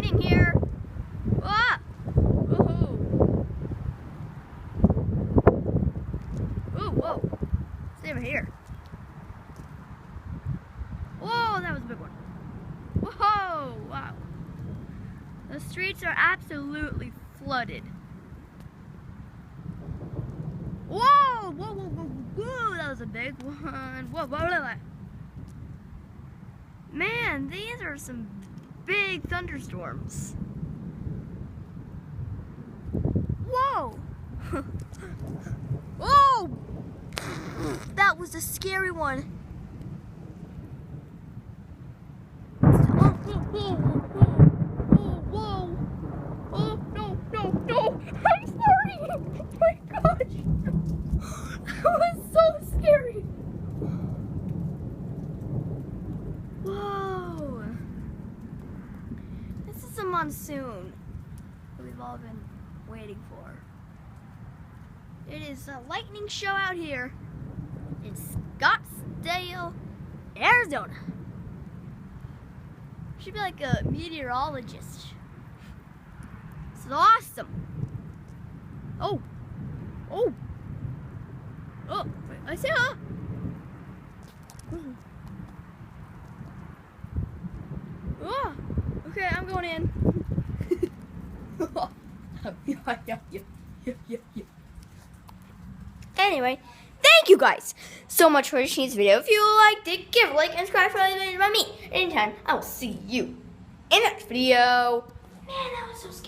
lightning here. Ah! Woohoo! Ooh, whoa. Stay over here. Whoa, that was a big one. Whoa! Wow. The streets are absolutely flooded. Whoa! Whoa, whoa, whoa, whoa! That was a big one. Whoa, whoa, whoa. Man, these are some big thunderstorms. Whoa! Whoa! That was a scary one. Oh, whoa, whoa, whoa, whoa. Oh, no, no, no. I'm sorry. Oh my gosh. That was so scary. Whoa. This is a monsoon that we've all been waiting for. It is a lightning show out here in Scottsdale, Arizona. Should be like a meteorologist. This is awesome. Oh. Oh. Oh, wait, I see her. Oh, okay, I'm going in. Anyway, thank you guys so much for watching this video. If you liked it, give a like and subscribe for other videos about me. Anytime, I will see you in the next video. Man, that was so scary.